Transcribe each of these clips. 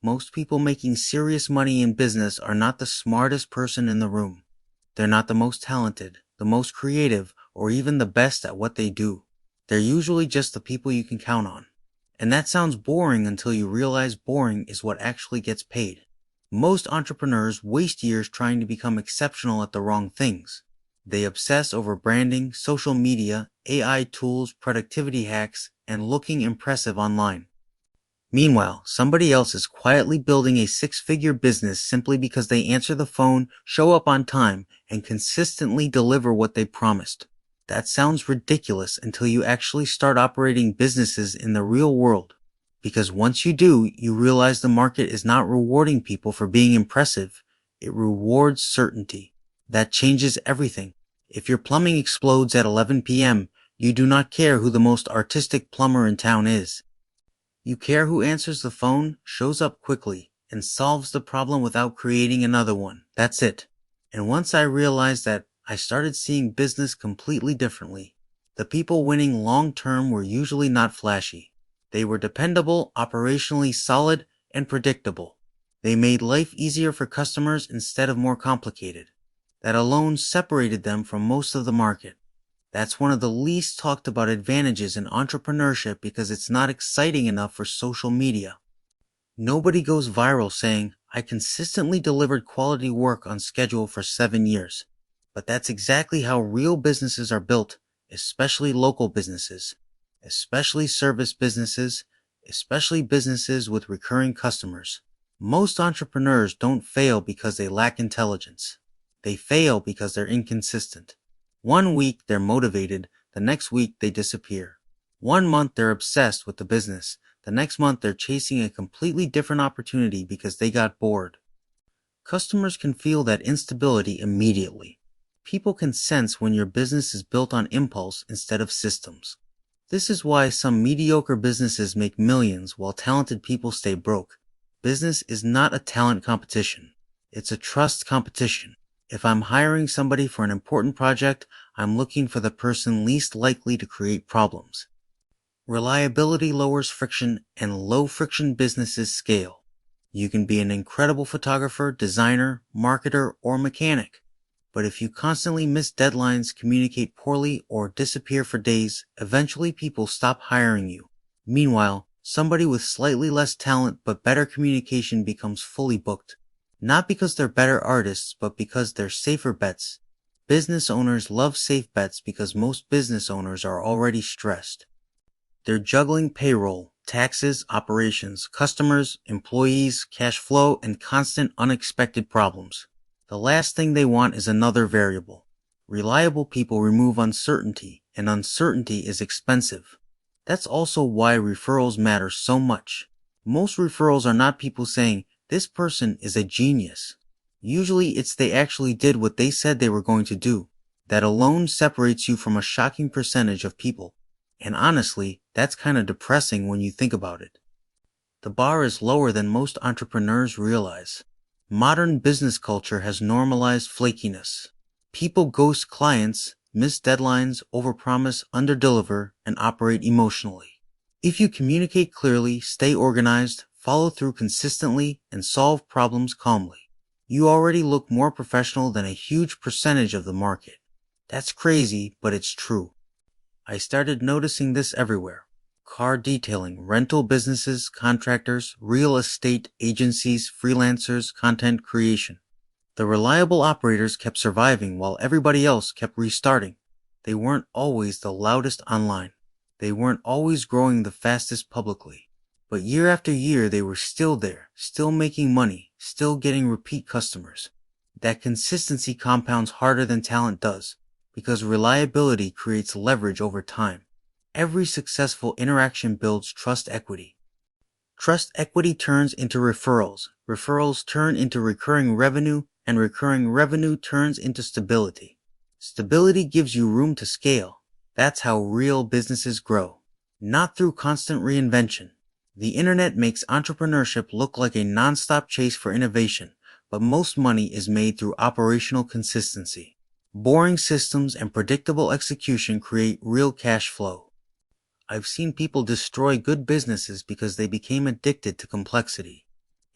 Most people making serious money in business are not the smartest person in the room. They're not the most talented, the most creative, or even the best at what they do. They're usually just the people you can count on. And that sounds boring until you realize boring is what actually gets paid. Most entrepreneurs waste years trying to become exceptional at the wrong things. They obsess over branding, social media, AI tools, productivity hacks, and looking impressive online. Meanwhile, somebody else is quietly building a six-figure business simply because they answer the phone, show up on time, and consistently deliver what they promised. That sounds ridiculous until you actually start operating businesses in the real world. Because once you do, you realize the market is not rewarding people for being impressive. It rewards certainty. That changes everything. If your plumbing explodes at 11 p.m., you do not care who the most artistic plumber in town is. You care who answers the phone, shows up quickly, and solves the problem without creating another one. That's it. And once I realized that, I started seeing business completely differently. The people winning long-term were usually not flashy. They were dependable, operationally solid, and predictable. They made life easier for customers instead of more complicated. That alone separated them from most of the market. That's one of the least talked about advantages in entrepreneurship because it's not exciting enough for social media. Nobody goes viral saying, "I consistently delivered quality work on schedule for 7 years." But that's exactly how real businesses are built, especially local businesses, especially service businesses, especially businesses with recurring customers. Most entrepreneurs don't fail because they lack intelligence. They fail because they're inconsistent. One week they're motivated, the next week they disappear. 1 month they're obsessed with the business, the next month they're chasing a completely different opportunity because they got bored. Customers can feel that instability immediately. People can sense when your business is built on impulse instead of systems. This is why some mediocre businesses make millions while talented people stay broke. Business is not a talent competition. It's a trust competition. If I'm hiring somebody for an important project, I'm looking for the person least likely to create problems. Reliability lowers friction, and low-friction businesses scale. You can be an incredible photographer, designer, marketer, or mechanic. But if you constantly miss deadlines, communicate poorly, or disappear for days, eventually people stop hiring you. Meanwhile, somebody with slightly less talent but better communication becomes fully booked. Not because they're better artists, but because they're safer bets. Business owners love safe bets because most business owners are already stressed. They're juggling payroll, taxes, operations, customers, employees, cash flow, and constant unexpected problems. The last thing they want is another variable. Reliable people remove uncertainty, and uncertainty is expensive. That's also why referrals matter so much. Most referrals are not people saying, "This person is a genius." Usually it's they actually did what they said they were going to do. That alone separates you from a shocking percentage of people. And honestly, that's kind of depressing when you think about it. The bar is lower than most entrepreneurs realize. Modern business culture has normalized flakiness. People ghost clients, miss deadlines, overpromise, underdeliver, and operate emotionally. If you communicate clearly, stay organized, follow through consistently, and solve problems calmly, you already look more professional than a huge percentage of the market. That's crazy, but it's true. I started noticing this everywhere. Car detailing, rental businesses, contractors, real estate agencies, freelancers, content creation. The reliable operators kept surviving while everybody else kept restarting. They weren't always the loudest online. They weren't always growing the fastest publicly. But year after year, they were still there, still making money, still getting repeat customers. That consistency compounds harder than talent does, because reliability creates leverage over time. Every successful interaction builds trust equity. Trust equity turns into referrals. Referrals turn into recurring revenue, and recurring revenue turns into stability. Stability gives you room to scale. That's how real businesses grow. Not through constant reinvention. The internet makes entrepreneurship look like a non-stop chase for innovation, but most money is made through operational consistency. Boring systems and predictable execution create real cash flow. I've seen people destroy good businesses because they became addicted to complexity.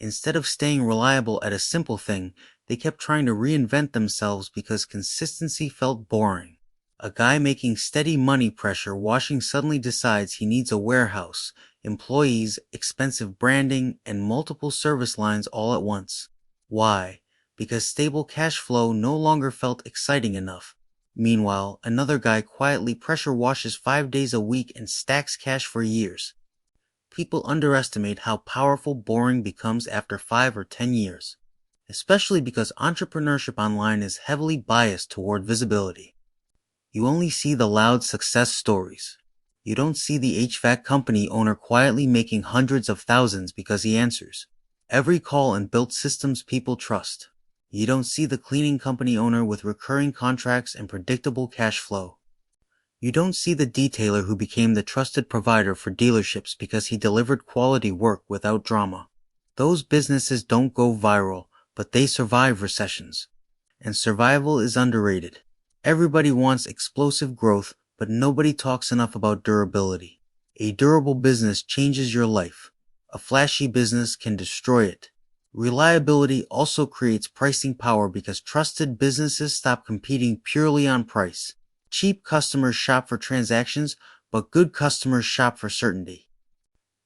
Instead of staying reliable at a simple thing, they kept trying to reinvent themselves because consistency felt boring. A guy making steady money pressure washing suddenly decides he needs a warehouse, employees, expensive branding, and multiple service lines all at once. Why? Because stable cash flow no longer felt exciting enough. Meanwhile, another guy quietly pressure washes 5 days a week and stacks cash for years. People underestimate how powerful boring becomes after 5 or 10 years, especially because entrepreneurship online is heavily biased toward visibility. You only see the loud success stories. You don't see the HVAC company owner quietly making hundreds of thousands because he answers every call and built systems people trust. You don't see the cleaning company owner with recurring contracts and predictable cash flow. You don't see the detailer who became the trusted provider for dealerships because he delivered quality work without drama. Those businesses don't go viral, but they survive recessions. And survival is underrated. Everybody wants explosive growth, but nobody talks enough about durability. A durable business changes your life. A flashy business can destroy it. Reliability also creates pricing power because trusted businesses stop competing purely on price. Cheap customers shop for transactions, but good customers shop for certainty.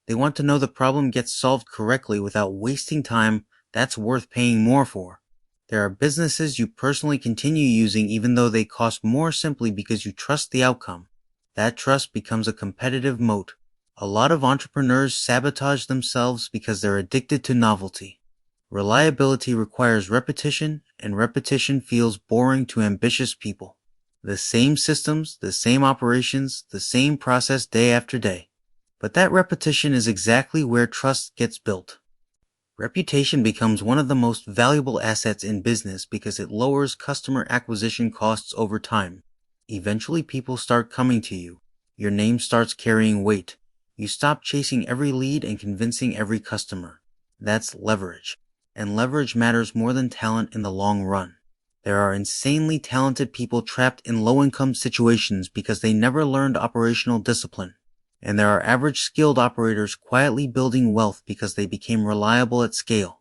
They want to know the problem gets solved correctly without wasting time. That's worth paying more for. There are businesses you personally continue using even though they cost more simply because you trust the outcome. That trust becomes a competitive moat. A lot of entrepreneurs sabotage themselves because they're addicted to novelty. Reliability requires repetition, and repetition feels boring to ambitious people. The same systems, the same operations, the same process day after day. But that repetition is exactly where trust gets built. Reputation becomes one of the most valuable assets in business because it lowers customer acquisition costs over time. Eventually people start coming to you. Your name starts carrying weight. You stop chasing every lead and convincing every customer. That's leverage. And leverage matters more than talent in the long run. There are insanely talented people trapped in low-income situations because they never learned operational discipline. And there are average skilled operators quietly building wealth because they became reliable at scale.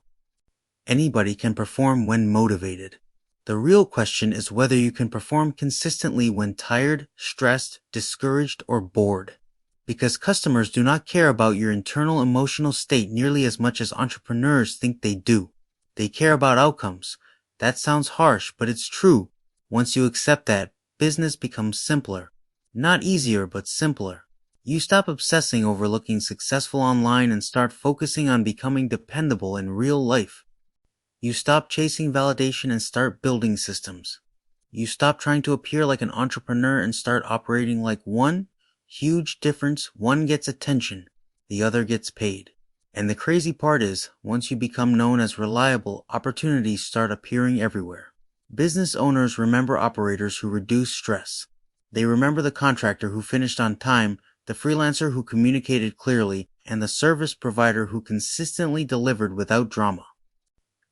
Anybody can perform when motivated. The real question is whether you can perform consistently when tired, stressed, discouraged, or bored. Because customers do not care about your internal emotional state nearly as much as entrepreneurs think they do. They care about outcomes. That sounds harsh, but it's true. Once you accept that, business becomes simpler. Not easier, but simpler. You stop obsessing over looking successful online and start focusing on becoming dependable in real life. You stop chasing validation and start building systems. You stop trying to appear like an entrepreneur and start operating like one. Huge difference, one gets attention, the other gets paid. And the crazy part is, once you become known as reliable, opportunities start appearing everywhere. Business owners remember operators who reduce stress. They remember the contractor who finished on time, the freelancer who communicated clearly, and the service provider who consistently delivered without drama.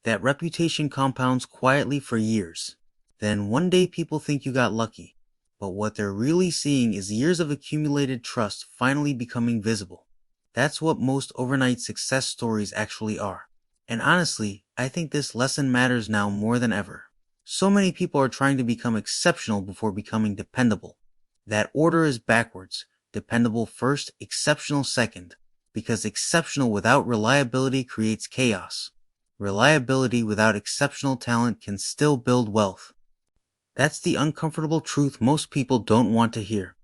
That reputation compounds quietly for years. Then one day people think you got lucky. But what they're really seeing is years of accumulated trust finally becoming visible. That's what most overnight success stories actually are. And honestly, I think this lesson matters now more than ever. So many people are trying to become exceptional before becoming dependable. That order is backwards. Dependable first, exceptional second. Because exceptional without reliability creates chaos. Reliability without exceptional talent can still build wealth. That's the uncomfortable truth most people don't want to hear.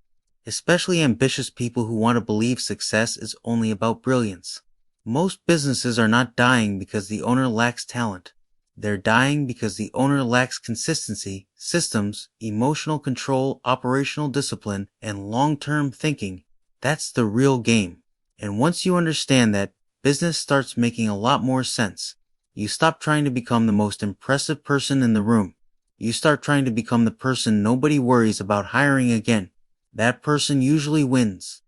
Especially ambitious people who want to believe success is only about brilliance. Most businesses are not dying because the owner lacks talent. They're dying because the owner lacks consistency, systems, emotional control, operational discipline, and long-term thinking. That's the real game. And once you understand that, business starts making a lot more sense. You stop trying to become the most impressive person in the room. You start trying to become the person nobody worries about hiring again. That person usually wins.